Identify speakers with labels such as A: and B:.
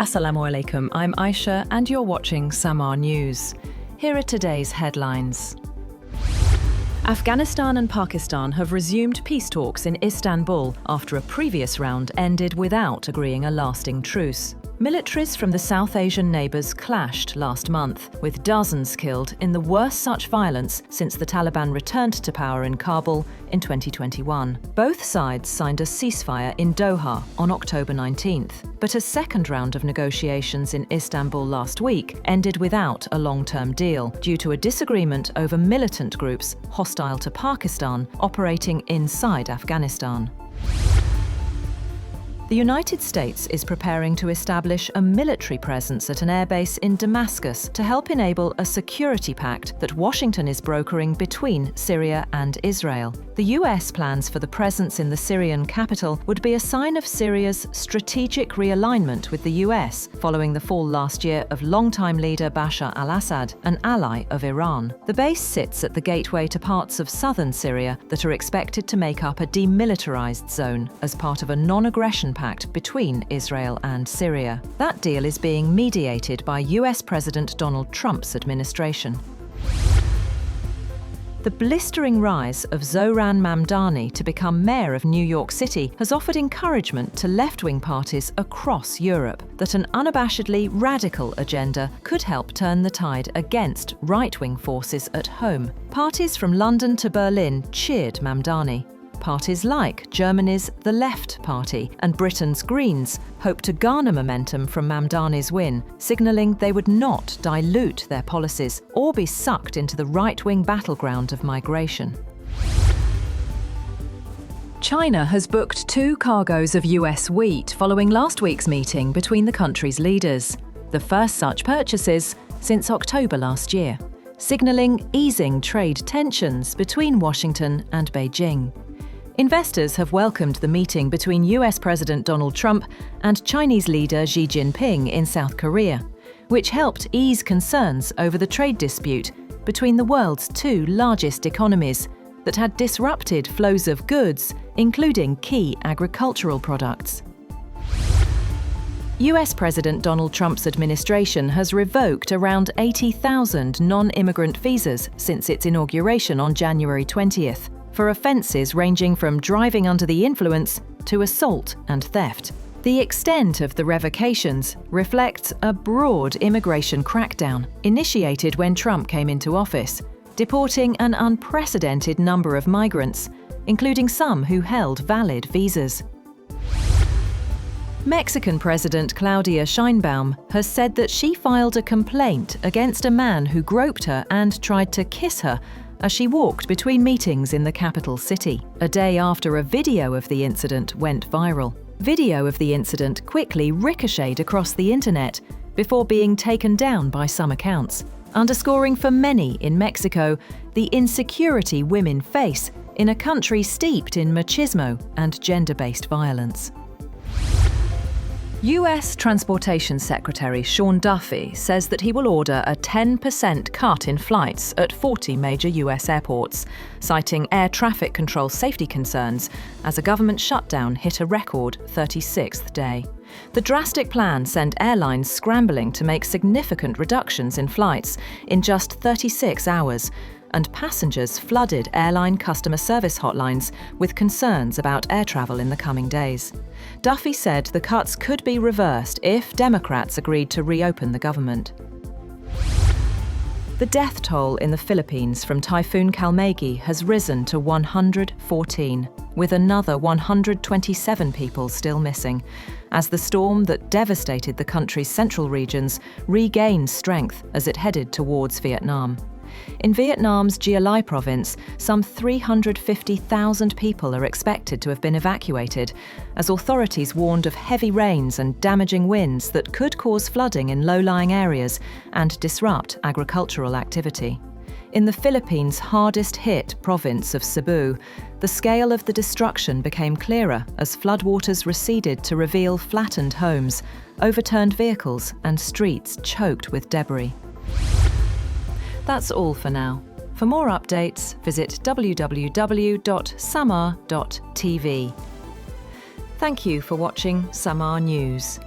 A: Assalamu alaikum, I'm Aisha and you're watching Samaa News. Here are today's headlines. Afghanistan and Pakistan have resumed peace talks in Istanbul after a previous round ended without agreeing a lasting truce. Militaries from the South Asian neighbours clashed last month, with dozens killed in the worst such violence since the Taliban returned to power in Kabul in 2021. Both sides signed a ceasefire in Doha on October 19th, but a second round of negotiations in Istanbul last week ended without a long-term deal due to a disagreement over militant groups hostile to Pakistan operating inside Afghanistan. The United States is preparing to establish a military presence at an airbase in Damascus to help enable a security pact that Washington is brokering between Syria and Israel. The US plans for the presence in the Syrian capital would be a sign of Syria's strategic realignment with the US following the fall last year of longtime leader Bashar al-Assad, an ally of Iran. The base sits at the gateway to parts of southern Syria that are expected to make up a demilitarized zone as part of a non-aggression pact between Israel and Syria. That deal is being mediated by US President Donald Trump's administration. The blistering rise of Zohran Mamdani to become mayor of New York City has offered encouragement to left-wing parties across Europe that an unabashedly radical agenda could help turn the tide against right-wing forces at home. Parties from London to Berlin cheered Mamdani. Parties like Germany's The Left Party and Britain's Greens hope to garner momentum from Mamdani's win, signalling they would not dilute their policies or be sucked into the right-wing battleground of migration. China has booked 2 cargoes of US wheat following last week's meeting between the country's leaders, the first such purchases since October last year, signalling easing trade tensions between Washington and Beijing. Investors have welcomed the meeting between US President Donald Trump and Chinese leader Xi Jinping in South Korea, which helped ease concerns over the trade dispute between the world's 2 largest economies that had disrupted flows of goods, including key agricultural products. US President Donald Trump's administration has revoked around 80,000 non-immigrant visas since its inauguration on January 20th. For offences ranging from driving under the influence to assault and theft. The extent of the revocations reflects a broad immigration crackdown initiated when Trump came into office, deporting an unprecedented number of migrants, including some who held valid visas. Mexican President Claudia Sheinbaum has said that she filed a complaint against a man who groped her and tried to kiss her as she walked between meetings in the capital city, a day after a video of the incident went viral. Video of the incident quickly ricocheted across the internet before being taken down by some accounts, underscoring for many in Mexico the insecurity women face in a country steeped in machismo and gender-based violence. US Transportation Secretary Sean Duffy says that he will order a 10% cut in flights at 40 major US airports, citing air traffic control safety concerns as a government shutdown hit a record 36th day. The drastic plan sent airlines scrambling to make significant reductions in flights in just 36 hours, and passengers flooded airline customer service hotlines with concerns about air travel in the coming days. Duffy said the cuts could be reversed if Democrats agreed to reopen the government. The death toll in the Philippines from Typhoon Kalmegi has risen to 114, with another 127 people still missing, as the storm that devastated the country's central regions regained strength as it headed towards Vietnam. In Vietnam's Gia Lai province, some 350,000 people are expected to have been evacuated, as authorities warned of heavy rains and damaging winds that could cause flooding in low-lying areas and disrupt agricultural activity. In the Philippines' hardest-hit province of Cebu, the scale of the destruction became clearer as floodwaters receded to reveal flattened homes, overturned vehicles, and streets choked with debris. That's all for now. For more updates, visit www.samaa.tv. Thank you for watching Samaa News.